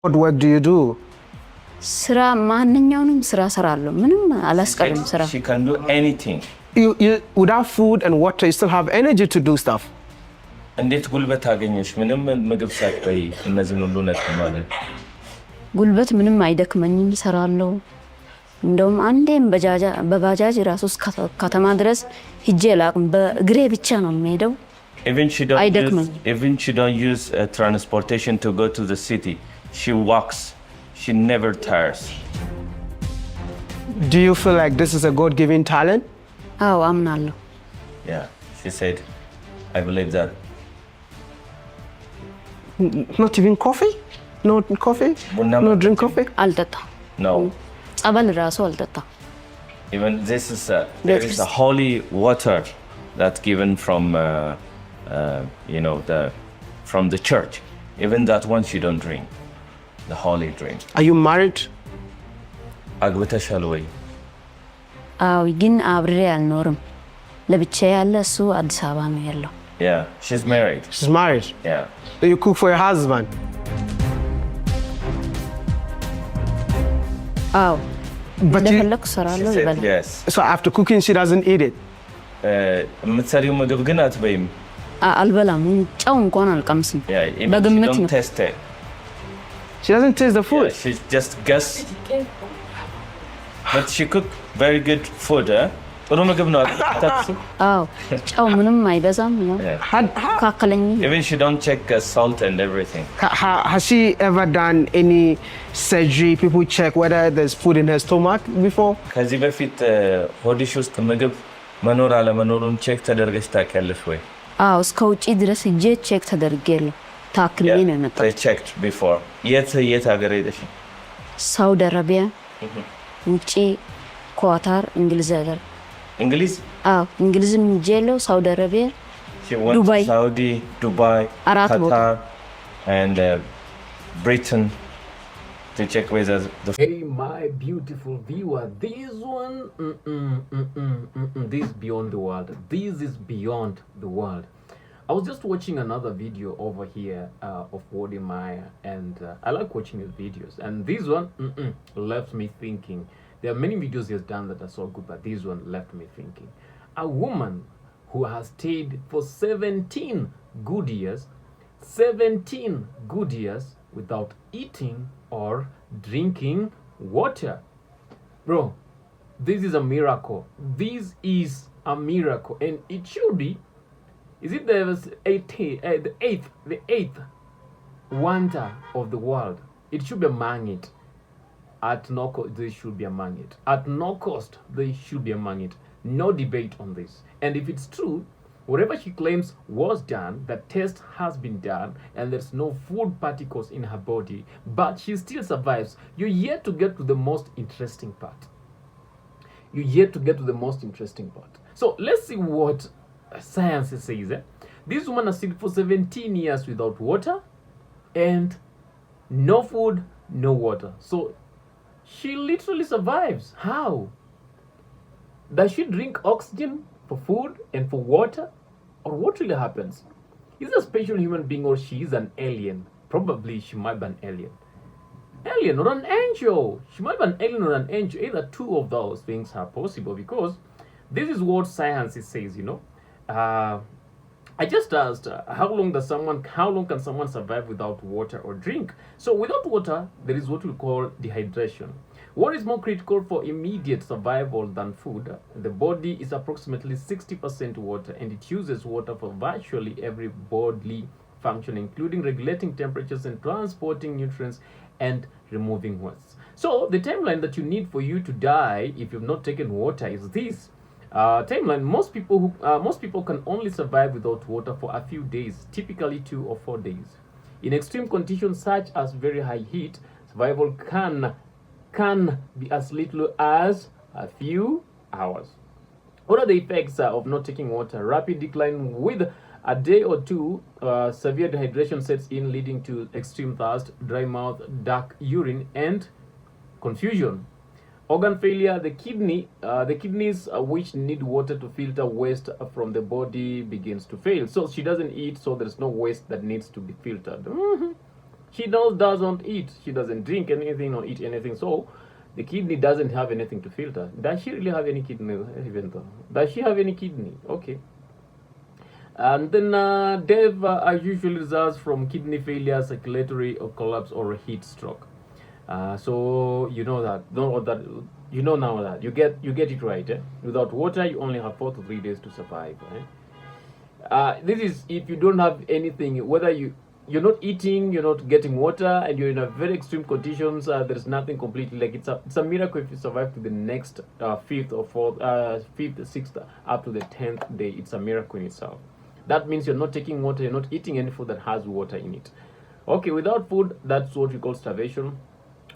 What work do you do? ስራ ማንኛውንም ስራ ሰራለሁ ምንም አላስቀርም ስራ She can do anything. You without food and water, you still have energy to do stuff. እንዴት ጉልበት አገኘሽ? ምንም ምግብ ሳትበይ እነዚህን ሁሉ ነገር ማለት ጉልበት ምንም አይደክመኝም ሰራለሁ። እንደውም አንዴም በባጃጅ ራሱ ከተማ ድረስ ሂጄ ላቅም በእግሬ ብቻ ነው የምሄደው። Even she don't use transportation to go to the city. She walks. She never tires. Do you feel like this is a God-given talent? አዎ አምናለሁ። Yeah, she said, I believe that. Not even coffee? No coffee? No drink coffee? አልጠጣም። No. ጸበል ራሱ አልጠጣም። Even this is there is a holy water that's given from from the church. Even that one she don't drink. The holy drink. Are you married? አግብተሻል ወይ? አዎ ግን አብሬ አልኖርም። ለብቻዬ ያለ እሱ አዲስ አበባ ነው ያለው። Yeah, she's married. She's married? Yeah. Do you cook for your husband? አዎ But እንደፈለኩ ሰራለሁ ይበላል። Yes. so after cooking, she doesn't eat it? የምትሰሪው ምግብ ግን አትበይም? አልበላም። ጨው እንኳን አልቀምስም። በግምት ነው። Taste it. She doesn't taste the food? Yeah, she just guess. But she cook very good food, eh? ጥሩ ምግብ ነው አታጥሱ? አዎ ጨው ምንም አይበዛም ነው። ካከለኝ Even she don't check salt and everything. Has she ever done any surgery? People check whether there's food in her stomach before? ከዚህ በፊት ሆድሽ ውስጥ ምግብ መኖር አለመኖሩን ቼክ ተደርገሽ ታውቂያለሽ ወይ? አዎ እስከ ውጪ ድረስ ሄጄ ቼክ ተደርጌያለሁ። ታክሜ ነው የመጣሁት። They checked before. የት ሀገር ሄደሽ? ሳውዲ አረቢያ፣ ውጪ፣ ኳታር፣ እንግሊዝ ሀገር። እንግሊዝ? አዎ እንግሊዝም ሄጃለሁ፣ ሳውዲ አረቢያ፣ Dubai. Saudi, Dubai, Qatar, and Britain to check whether the. Hey, my beautiful viewer, this one, this is beyond the world. This is beyond the world. I was just watching another video over here of Wody Meyer, and I like watching his videos. And this one left me thinking. There are many videos he has done that are so good, but this one left me thinking. A woman who has stayed for 17 good years, 17 good years without eating or drinking water. Bro, this is a miracle. This is a miracle, and it should be. Is it the eighth wonder of the world? It should be among it. At no cost, they should be among it. At no cost, they should be among it. No debate on this. And if it's true, whatever she claims was done, the test has been done, and there's no food particles in her body, but she still survives. You're yet to get to the most interesting part. You're yet to get to the most interesting part. So let's see what science says. This woman has stayed for 17 years without water and no food, no water. So she literally survives. How? Does she drink oxygen for food and for water? Or what really happens? Is a special human being, or she is an alien? Probably she might be an alien. Alien or an angel. She might be an alien or an angel. Either two of those things are possible, because this is what science says, you know. I just asked how long can someone survive without water or drink? So without water, there is what we call dehydration. What is more critical for immediate survival than food? The body is approximately 60% water, and it uses water for virtually every bodily function, including regulating temperatures and transporting nutrients and removing waste. So the timeline that you need for you to die if you've not taken water is this. Timeline: most people can only survive without water for a few days, typically 2 or 4 days. In extreme conditions such as very high heat, survival can be as little as a few hours. What are the effects of not taking water? Rapid decline with a day or two. Severe dehydration sets in, leading to extreme thirst, dry mouth, dark urine, and confusion. Organ failure: the kidneys which need water to filter waste from the body begins to fail. So she doesn't eat, so there's no waste that needs to be filtered. She doesn't eat. She doesn't drink anything or eat anything. So the kidney doesn't have anything to filter. Does she really have any kidney? Even though, does she have any kidney? Okay. And then death usually results from kidney failure, circulatory or collapse, or heat stroke. So you know that. You know now that you get it right. Without water, you only have 4 to 3 days to survive. This is if you don't have anything, whether you're not eating, you're not getting water, and you're in a very extreme conditions. There's nothing completely like it's a miracle if you survive to the next 5th or 4th, 5th, 6th, up to the 10th day. It's a miracle in itself. That means you're not taking water, you're not eating any food that has water in it. Okay, without food, that's what we call starvation.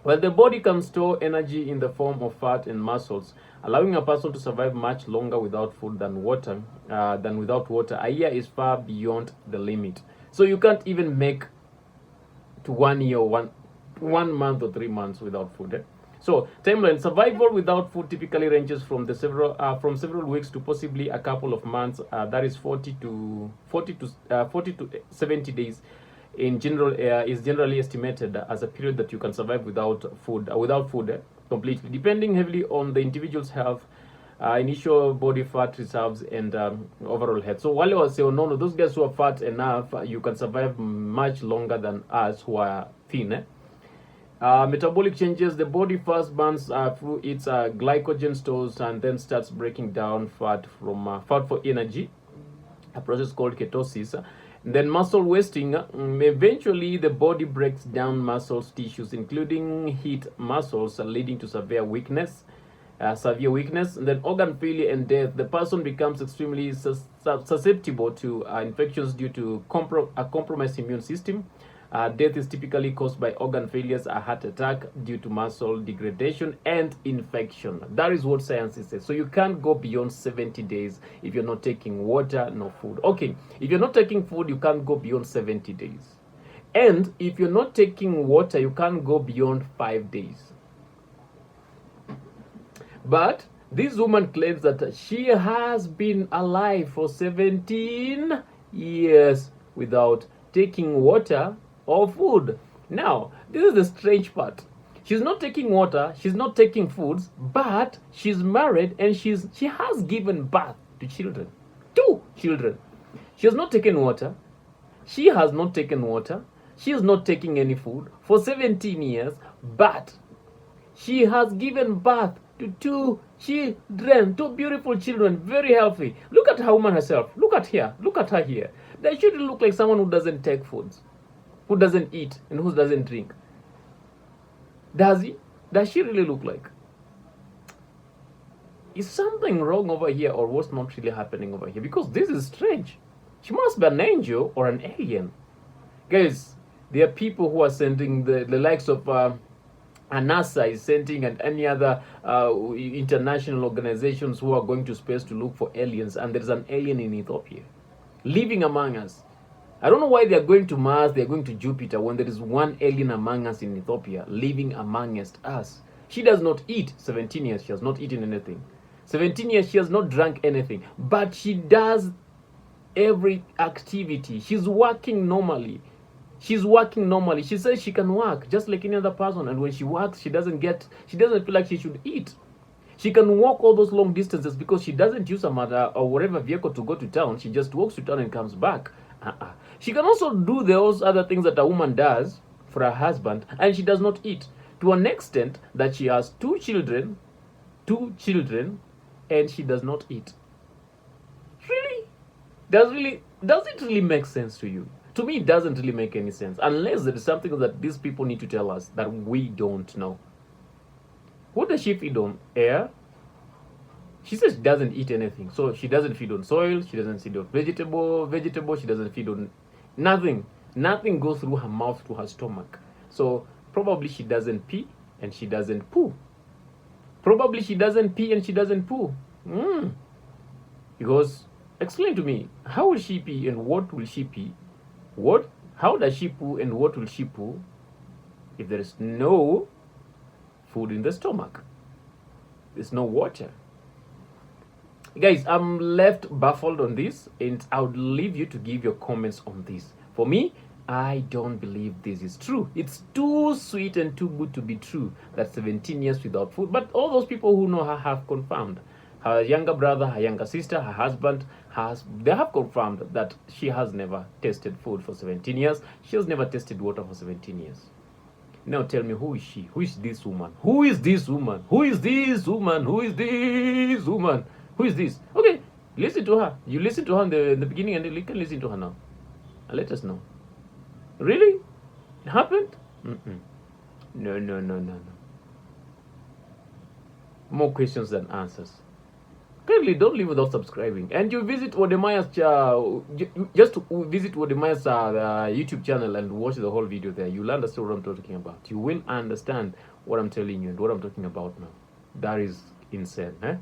Well, the body can store energy in the form of fat and muscles, allowing a person to survive much longer without food than without water. A year is far beyond the limit. So you can't even make to 1 year, one month or 3 months without food. So timeline: survival without food typically ranges from several weeks to possibly a couple of months. That is 40 to 70 days. In general, is generally estimated as a period that you can survive without food completely, depending heavily on the individual's health, initial body fat reserves, and overall health. So while I was saying, no, those guys who are fat enough, you can survive much longer than us who are thin. Metabolic changes: the body first burns through its glycogen stores and then starts breaking down fat for energy, a process called ketosis. Then muscle wasting: eventually the body breaks down muscle tissues, including heat muscles, leading to severe weakness. And then organ failure and death: the person becomes extremely susceptible to infections due to a compromised immune system. Death is typically caused by organ failures, a heart attack due to muscle degradation and infection. That is what science says. So you can't go beyond 70 days if you're not taking water, no food. Okay, if you're not taking food, you can't go beyond 70 days. And if you're not taking water, you can't go beyond 5 days. But this woman claims that she has been alive for 17 years without taking water or food. Now, this is the strange part. She's not taking water, she's not taking foods, but she's married and she has given birth to children. 2 children. She has not taken water. She has not taken water. She is not taking any food for 17 years, but she has given birth to 2 children, 2 beautiful children, very healthy. Look at her woman herself. Look at her here. They shouldn't look like someone who doesn't take foods, who doesn't eat, and who doesn't drink. Does she really look like? Is something wrong over here, or what's not really happening over here? Because this is strange. She must be an angel or an alien. Guys, there are people who are sending the likes of NASA is sending, and any other international organizations who are going to space to look for aliens, and there's an alien in Ethiopia living among us. I don't know why they're going to Mars, they're going to Jupiter, when there is one alien among us in Ethiopia, living amongst us. She does not eat. 17 years, she has not eaten anything. 17 years, she has not drunk anything. But she does every activity. She's working normally. She says she can work just like any other person. And when she works, she doesn't feel like she should eat. She can walk all those long distances because she doesn't use a mother or whatever vehicle to go to town. She just walks to town and comes back. She can also do those other things that a woman does for her husband, and she does not eat, to an extent that she has 2 children, and she does not eat. Really? Does it really make sense to you? To me, it doesn't really make any sense, unless there is something that these people need to tell us that we don't know. What does she feed on? Air? She says she doesn't eat anything. So she doesn't feed on soil, she doesn't feed on vegetable, she doesn't feed on nothing. Nothing goes through her mouth to her stomach. So probably she doesn't pee and she doesn't poo. Because, explain to me, how will she pee and what will she pee? How does she poo and what will she poo if there is no food in the stomach? There's no water. Guys, I'm left baffled on this, and I would leave you to give your comments on this. For me, I don't believe this is true. It's too sweet and too good to be true that 17 years without food. But all those people who know her have confirmed. Her younger brother, her younger sister, her husband, they have confirmed that she has never tasted food for 17 years. She has never tasted water for 17 years. Now tell me, who is she? Who is this woman? Who is this woman? Who is this woman? Who is this woman? Who is this? Okay, listen to her. You listen to her in the beginning, and you can listen to her now. And let us know. Really? It happened? No. More questions than answers. Kindly don't leave without subscribing. And you visit Wodemaya's just visit Wodemaya's YouTube channel and watch the whole video there. You'll understand what I'm talking about. You will understand what I'm telling you and what I'm talking about now. That is insane, eh?